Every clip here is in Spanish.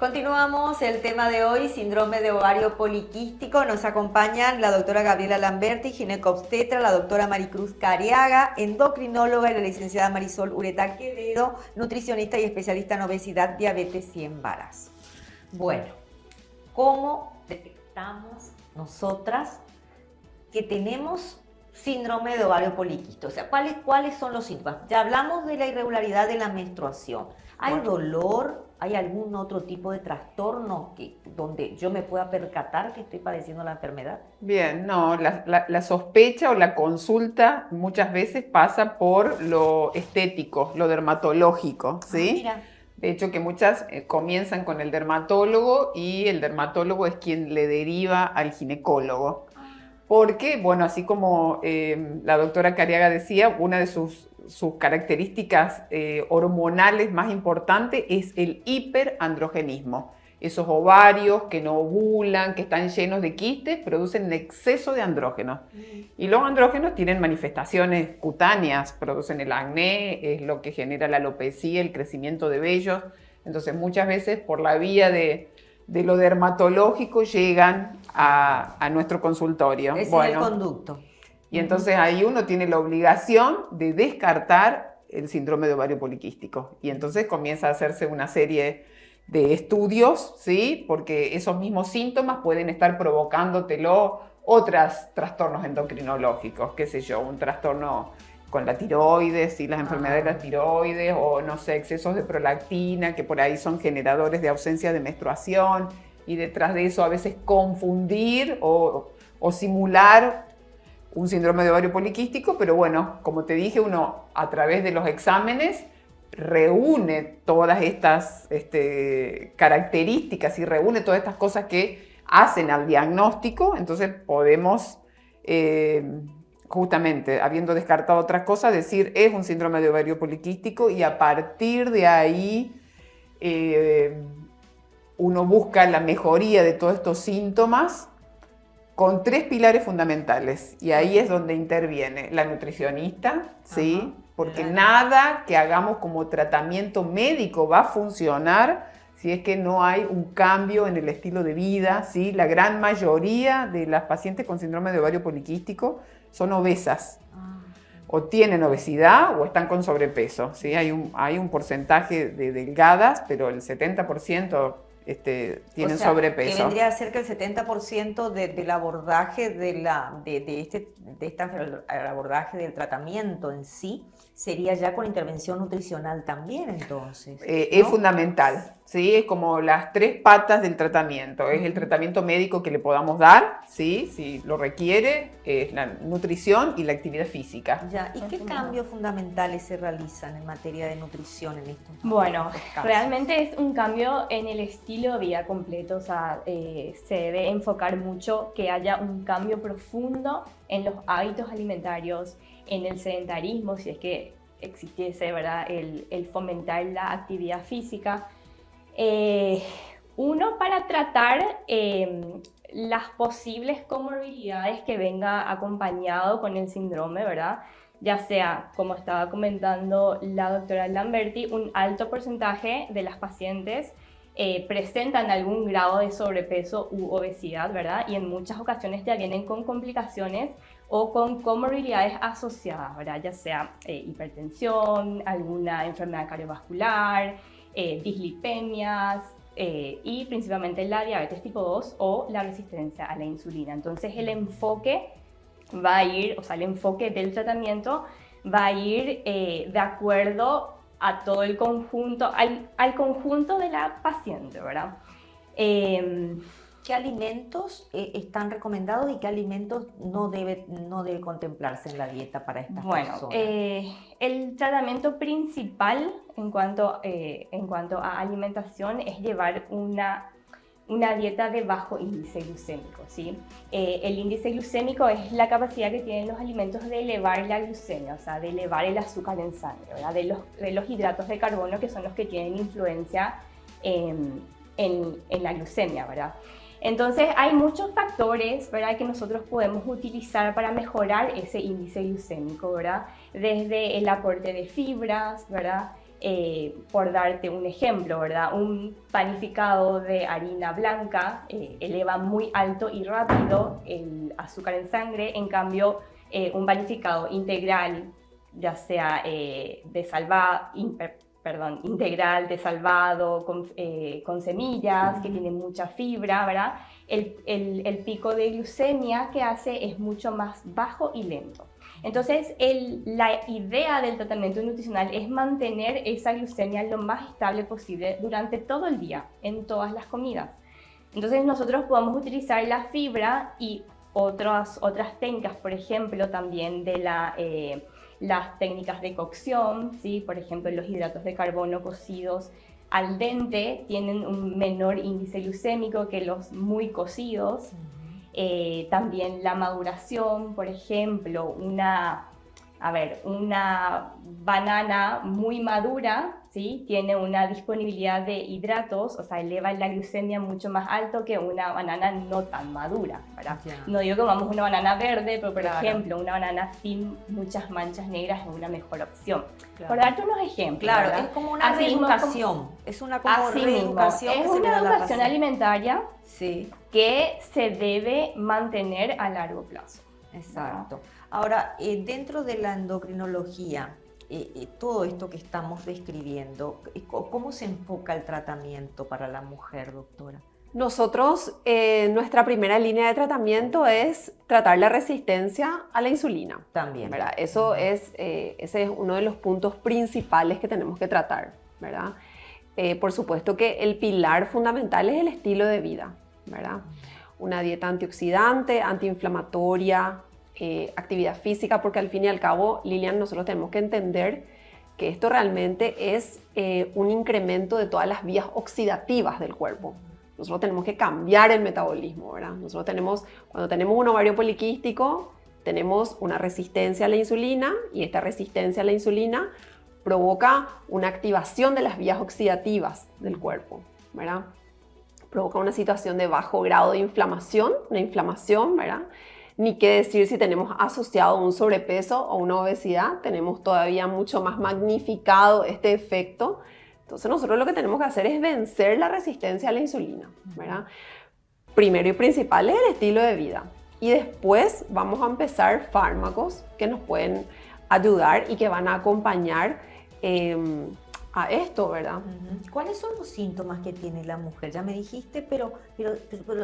Continuamos el tema de hoy, síndrome de ovario poliquístico. Nos acompañan la doctora Gabriela Lamberti, ginecobstetra, la doctora Maricruz Cariaga, endocrinóloga, y la licenciada Marisol Ureta Quevedo, nutricionista y especialista en obesidad, diabetes y embarazo. Bueno, ¿cómo detectamos nosotras que tenemos síndrome de ovario poliquístico? O sea, ¿cuáles son los síntomas? Ya hablamos de la irregularidad de la menstruación. ¿Hay dolor? ¿Hay algún otro tipo de trastorno donde yo me pueda percatar que estoy padeciendo la enfermedad? Bien, no, la sospecha o la consulta muchas veces pasa por lo estético, lo dermatológico, ¿sí? Mira. De hecho, que muchas comienzan con el dermatólogo y el dermatólogo es quien le deriva al ginecólogo. Porque, bueno, así como la doctora Cariaga decía, una de sus características hormonales más importantes es el hiperandrogenismo. Esos ovarios que no ovulan, que están llenos de quistes, producen exceso de andrógenos. Y los andrógenos tienen manifestaciones cutáneas, producen el acné, es lo que genera la alopecia, el crecimiento de vellos. Entonces, muchas veces por la vía de lo dermatológico llegan a nuestro consultorio. Ese es el conducto. Y entonces ahí uno tiene la obligación de descartar el síndrome de ovario poliquístico. Y entonces comienza a hacerse una serie de estudios, ¿sí? Porque esos mismos síntomas pueden estar provocándotelo otros trastornos endocrinológicos, qué sé yo, un trastorno con la tiroides, ¿sí? Las enfermedades de la tiroides, o no sé, excesos de prolactina, que por ahí son generadores de ausencia de menstruación, y detrás de eso a veces confundir o simular un síndrome de ovario poliquístico, pero bueno, como te dije, uno a través de los exámenes reúne todas estas características y reúne todas estas cosas que hacen al diagnóstico, entonces podemos, justamente, habiendo descartado otras cosas, decir es un síndrome de ovario poliquístico, y a partir de ahí uno busca la mejoría de todos estos síntomas con 3 pilares fundamentales, y ahí es donde interviene la nutricionista, ¿sí? Porque nada que hagamos como tratamiento médico va a funcionar si es que no hay un cambio en el estilo de vida, ¿sí? La gran mayoría de las pacientes con síndrome de ovario poliquístico son obesas, o tienen obesidad o están con sobrepeso, ¿sí? Hay un porcentaje de delgadas, pero el 70% tienen sobrepeso. Que vendría a ser que el 70% del abordaje el abordaje del tratamiento en sí sería ya con intervención nutricional también, entonces. Es fundamental, ¿sí? Es como las 3 patas del tratamiento. Es el tratamiento médico que le podamos dar, ¿sí? Si lo requiere, es la nutrición y la actividad física. Ya. ¿Y qué cambios fundamentales se realizan en materia de nutrición en estos casos? Bueno, realmente es un cambio en el estilo de vida completo. O sea, se debe enfocar mucho que haya un cambio profundo en los hábitos alimentarios, en el sedentarismo, si es que existiese, ¿verdad? El fomentar la actividad física. Uno, para tratar las posibles comorbilidades que venga acompañado con el síndrome, ¿verdad? Ya sea, como estaba comentando la doctora Lamberti, un alto porcentaje de las pacientes presentan algún grado de sobrepeso u obesidad, ¿verdad? Y en muchas ocasiones ya vienen con complicaciones o con comorbilidades asociadas, ¿verdad? Ya sea hipertensión, alguna enfermedad cardiovascular, dislipemias y principalmente la diabetes tipo 2 o la resistencia a la insulina. Entonces el enfoque va a ir, o sea, el enfoque del tratamiento va a ir de acuerdo a todo el conjunto, al conjunto de la paciente, ¿verdad? ¿Qué alimentos están recomendados y qué alimentos no debe contemplarse en la dieta para estas personas? El tratamiento principal en cuanto a alimentación es llevar una dieta de bajo índice glucémico, ¿sí? El índice glucémico es la capacidad que tienen los alimentos de elevar la glucemia, o sea, de elevar el azúcar en sangre, ¿verdad? De los hidratos de carbono, que son los que tienen influencia en la glucemia, ¿verdad? Entonces hay muchos factores, ¿verdad?, que nosotros podemos utilizar para mejorar ese índice glucémico, ¿verdad? Desde el aporte de fibras, ¿verdad? Por darte un ejemplo, ¿verdad? Un panificado de harina blanca eleva muy alto y rápido el azúcar en sangre, en cambio un panificado integral, ya sea integral, desalvado, con semillas, que tiene mucha fibra, ¿verdad? El pico de glucemia que hace es mucho más bajo y lento. Entonces, la idea del tratamiento nutricional es mantener esa glucemia lo más estable posible durante todo el día, en todas las comidas. Entonces, nosotros podemos utilizar la fibra y otras técnicas, por ejemplo, también de las técnicas de cocción, ¿sí? Por ejemplo, los hidratos de carbono cocidos al dente tienen un menor índice glucémico que los muy cocidos. También la maduración, por ejemplo, una banana muy madura, ¿sí? Tiene una disponibilidad de hidratos, o sea, eleva la glucemia mucho más alto que una banana no tan madura, ¿verdad? Ya. No digo que comamos una banana verde, pero por Claro. ejemplo, una banana sin muchas manchas negras es una mejor opción. Claro. Por darte unos ejemplos, Claro, ¿verdad? es como una Así mismo, reeducación. Es una como así mismo, reeducación es que se le una da a la educación paciente. alimentaria Sí, que se debe mantener a largo plazo. exacto. Ahora, dentro de la endocrinología, todo esto que estamos describiendo, ¿cómo se enfoca el tratamiento para la mujer, doctora? Nosotros, nuestra primera línea de tratamiento es tratar la resistencia a la insulina. También. ¿Verdad? Ese es uno de los puntos principales que tenemos que tratar, ¿verdad? Por supuesto que el pilar fundamental es el estilo de vida, ¿verdad? Una dieta antioxidante, antiinflamatoria, actividad física, porque al fin y al cabo, Lilian, nosotros tenemos que entender que esto realmente es un incremento de todas las vías oxidativas del cuerpo. Nosotros tenemos que cambiar el metabolismo, ¿verdad? Cuando tenemos un ovario poliquístico, tenemos una resistencia a la insulina y esta resistencia a la insulina provoca una activación de las vías oxidativas del cuerpo, ¿verdad? Provoca una situación de bajo grado de inflamación, una inflamación, ¿verdad? Ni qué decir si tenemos asociado un sobrepeso o una obesidad, tenemos todavía mucho más magnificado este efecto. Entonces nosotros lo que tenemos que hacer es vencer la resistencia a la insulina, ¿verdad? Primero y principal es el estilo de vida. Y después vamos a empezar fármacos que nos pueden ayudar y que van a acompañar a esto, ¿verdad? ¿Cuáles son los síntomas que tiene la mujer? Ya me dijiste, pero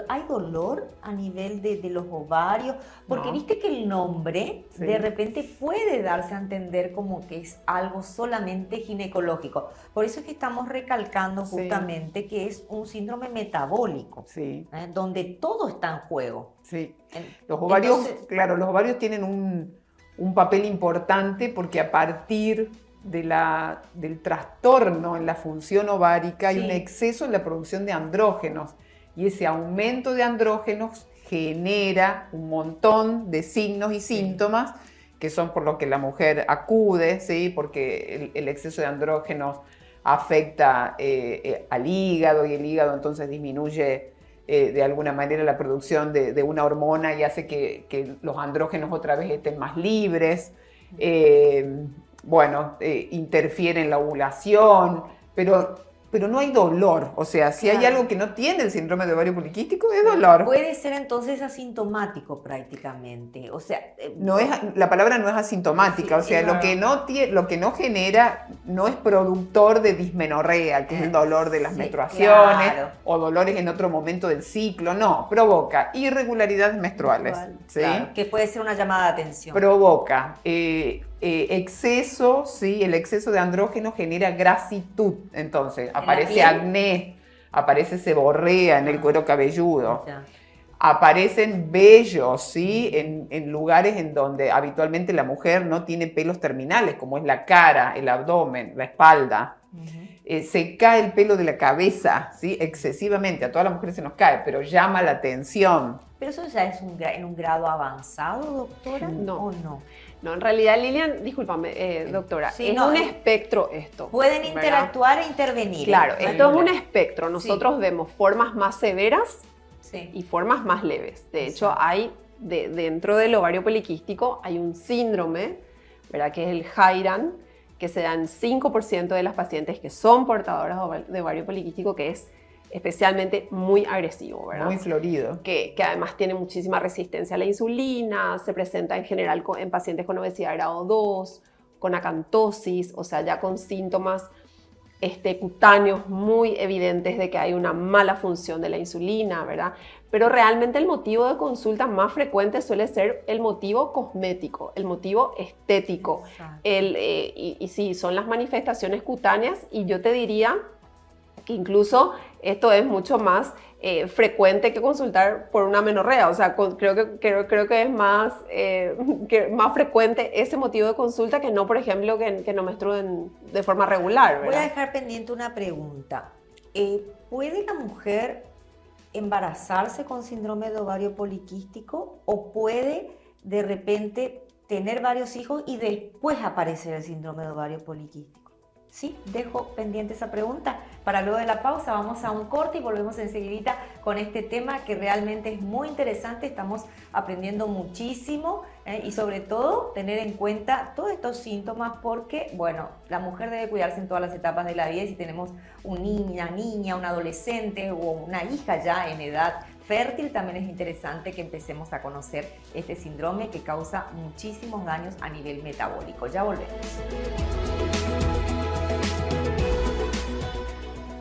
¿hay dolor a nivel de los ovarios? Porque No. viste que el nombre Sí. de repente puede darse a entender como que es algo solamente ginecológico. Por eso es que estamos recalcando Sí. justamente que es un síndrome metabólico, Sí, donde todo está en juego. sí. En- Los ovarios, entonces- claro, los ovarios tienen un papel importante porque a partir del trastorno en la función ovárica hay Sí. un exceso en la producción de andrógenos y ese aumento de andrógenos genera un montón de signos y síntomas que son por lo que la mujer acude, ¿sí? Porque el exceso de andrógenos afecta al hígado y el hígado entonces disminuye de alguna manera la producción de una hormona y hace que los andrógenos otra vez estén más libres. Interfiere en la ovulación, pero no hay dolor. O sea, si hay Claro. algo que no tiene el síndrome de ovario poliquístico, es dolor. Puede ser entonces asintomático prácticamente. O sea, La palabra no es asintomática, Sí, o sea, sí, lo que no genera no es productor de dismenorrea, que es el dolor de las Sí, menstruaciones claro. o dolores en otro momento del ciclo, no, provoca irregularidades menstruales, ¿sí? claro, que puede ser una llamada de atención. Provoca exceso, ¿sí? El exceso de andrógeno genera grasitud, entonces la aparece piel? acné, aparece seborrea en el cuero cabelludo. Ya. Aparecen vellos, ¿sí? En lugares en donde habitualmente la mujer no tiene pelos terminales, como es la cara, el abdomen, la espalda. Se cae el pelo de la cabeza, ¿sí? Excesivamente. A todas las mujeres se nos cae, pero llama la atención. ¿Pero eso ya es en un grado avanzado, doctora? No. ¿O no? No, en realidad, Lilian, discúlpame, doctora, Sí, es no, un es- espectro esto. Pueden ¿verdad? interactuar e intervenir. Claro, ¿eh? esto es un espectro. Nosotros vemos formas más severas Sí. y formas más leves. De hecho, Exacto. hay dentro del ovario poliquístico hay un síndrome, ¿verdad? Que es el Jairan, que se da en 5% de las pacientes que son portadoras de ovario poliquístico, que es especialmente muy agresivo, ¿verdad? Muy florido. Que además tiene muchísima resistencia a la insulina, se presenta en general en pacientes con obesidad grado 2, con acantosis, o sea, ya con síntomas cutáneos muy evidentes de que hay una mala función de la insulina, ¿verdad? Pero realmente el motivo de consulta más frecuente suele ser el motivo cosmético, el motivo estético. Y sí, son las manifestaciones cutáneas, y yo te diría que incluso esto es mucho más frecuente que consultar por una amenorrea. O sea, creo que es más frecuente ese motivo de consulta que no, por ejemplo, que no menstruen de forma regular, ¿verdad? Voy a dejar pendiente una pregunta. ¿Puede la mujer embarazarse con síndrome de ovario poliquístico o puede de repente tener varios hijos y después aparecer el síndrome de ovario poliquístico? Sí, dejo pendiente esa pregunta. Para luego de la pausa vamos a un corte y volvemos enseguidita con este tema que realmente es muy interesante. Estamos aprendiendo muchísimo y sobre todo tener en cuenta todos estos síntomas porque, bueno, la mujer debe cuidarse en todas las etapas de la vida y si tenemos una niña, un adolescente o una hija ya en edad fértil, también es interesante que empecemos a conocer este síndrome que causa muchísimos daños a nivel metabólico. Ya volvemos.